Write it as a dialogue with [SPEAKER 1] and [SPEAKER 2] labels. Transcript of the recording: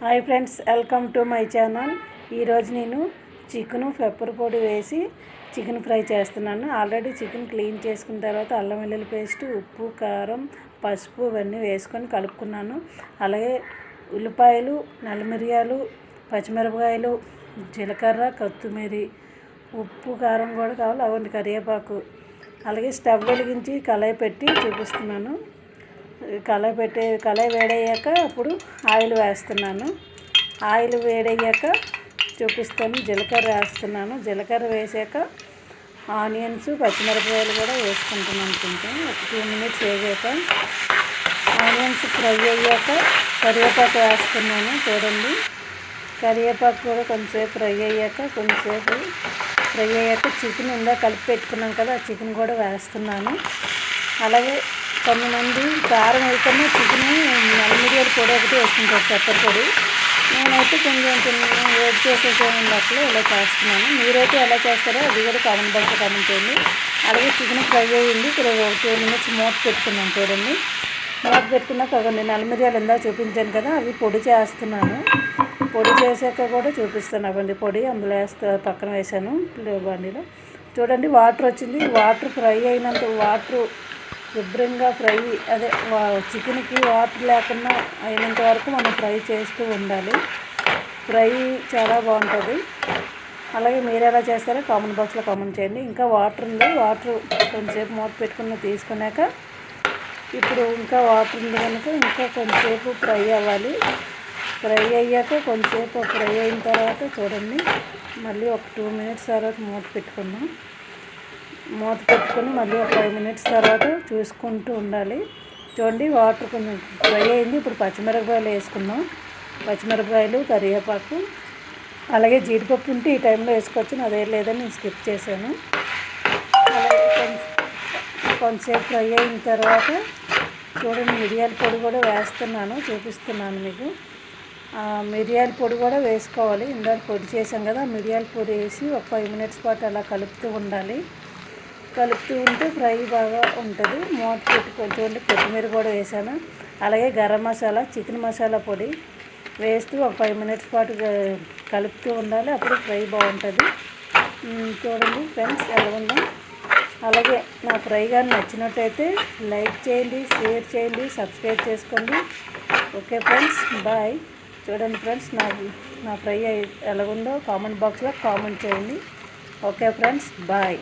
[SPEAKER 1] Hi friends, welcome to my channel. ఈరోజు నేను chicken pepper పొడి వేసి చికెన్ ఫ్రై చేస్తున్నాను. ఆల్రెడీ చికెన్ క్లీన్ చేసుకున్న తర్వాత అల్లం వెల్లుల్లి పేస్ట్, ఉప్పు, కారం, పసుపు ఇవన్నీ వేసుకొని కలుపుకున్నాను. అలాగే ఉల్లిపాయలు, నల్ల మిరియాలు, పచ్చిమిరపకాయలు, జీలకర్ర, కొత్తిమీర, ఉప్పు, కారం కూడా కావాలి. అవన్నీ కరివేపాకు. అలాగే స్టవ్ వెలిగించి కళాయి పెట్టి చూపిస్తున్నాను. కళాయి వేడయ్యాక అప్పుడు ఆయిల్ వేస్తున్నాను. ఆయిల్ వేడయ్యాక చూపిస్తాను. జీలకర్ర వేస్తున్నాను. జీలకర్ర వేసాక ఆనియన్స్, పచ్చిమిరపకాయలు కూడా వేసుకుంటున్నాను. కొంచెం ఒక 2 మినిట్స్ వేగాక ఆనియన్స్ ఫ్రై అయ్యాక కరివేపాకు వేస్తున్నాను. చూడండి, కరివేపాకు కూడా కొంచెంసేపు ఫ్రై అయ్యాక చికెన్ ఉందా కలిపి పెట్టుకున్నాం కదా, ఆ చికెన్ కూడా వేస్తున్నాను. అలాగే కొంతమంది కారం వేయకుండా చికెన్ నల్ల మిరియాల పొడి ఒకటి వేసుకుంటారు, పెప్పర్ పొడి. నేనైతే కొంచెం వేడి చేసేసేయండి అట్లా ఇలా చేస్తున్నాను. మీరైతే ఎలా చేస్తారో అది కూడా కామెంట్ బాక్స్లో కామెంట్ చేయండి. అలాగే చికెన్ ఫ్రై అయ్యింది. ఇక్కడ 2 మినిట్స్ మూత పెట్టుకున్నాను. చూడండి, మూత పెట్టుకున్నాక అవ్వండి నల్ల మిరియాలు ఎందా చూపించాను కదా, అవి పొడి చేస్తున్నాను. పొడి చేసాక కూడా చూపిస్తాను. అవ్వండి పొడి అందులో పక్కన వేసాను బండిలో. చూడండి, వాటర్ వచ్చింది. వాటర్ ఫ్రై అయినంత వాటర్ శుభ్రంగా ఫ్రై చికెన్కి వాటర్ లేకుండా అయినంత వరకు మనం ఫ్రై చేస్తూ ఉండాలి. ఫ్రై చాలా బాగుంటుంది. అలాగే మీరు ఎలా చేస్తారో కామెంట్ బాక్స్లో కామెంట్ చేయండి. ఇంకా వాటర్ ఉంది. వాటర్ కొంచెంసేపు మూత పెట్టుకుని తీసుకున్నాక ఇప్పుడు ఇంకా వాటర్ ఉంది కనుక ఇంకా కొంచెంసేపు ఫ్రై అవ్వాలి. ఫ్రై అయ్యాక కొంచెంసేపు ఫ్రై అయిన తర్వాత చూడండి, మళ్ళీ ఒక 2 మినిట్స్ తర్వాత మూత పెట్టుకుని మళ్ళీ ఒక 5 మినిట్స్ తర్వాత చూసుకుంటూ ఉండాలి. చూడండి, వాటర్ కొంచెం ఫ్రై అయింది. ఇప్పుడు పచ్చిమిరపకాయలు వేసుకున్నాం. పచ్చిమిరపకాయలు, కరివేపాకు, అలాగే జీడిపప్పు ఉంటే ఈ టైంలో వేసుకోవచ్చు. అదే లేదని నేను స్కిప్ చేశాను. అలాగే కొంచెంసేపు ఫ్రై అయిన తర్వాత చూడండి, మిరియాల పొడి కూడా వేస్తున్నాను, చూపిస్తున్నాను మీకు. మిరియాల పొడి కూడా వేసుకోవాలి. ఇందాక పొడి చేసాం కదా, మిరియాల పొడి వేసి ఒక 5 మినిట్స్ పాటు అలా కలుపుతూ ఉండాలి. కలుపుతూ ఉంటే ఫ్రై బాగా ఉంటుంది. మూత పెట్టుకొని చూడండి, కొత్తిమీర కూడా వేసాను. అలాగే గరం మసాలా, చికెన్ మసాలా పొడి వేస్తూ ఒక 5 మినిట్స్ పాటు కలుపుతూ ఉండాలి. అప్పుడు ఫ్రై బాగుంటుంది. చూడండి ఫ్రెండ్స్ ఎలా ఉందో. అలాగే నా ఫ్రై కానీ నచ్చినట్టయితే లైక్ చేయండి, షేర్ చేయండి, సబ్స్క్రైబ్ చేసుకోండి. Okay friends, bye. చూడండి ఫ్రెండ్స్, నా ఫ్రై ఎలా ఉందో కామెంట్ బాక్స్లో కామెంట్ చేయండి. Okay friends, bye.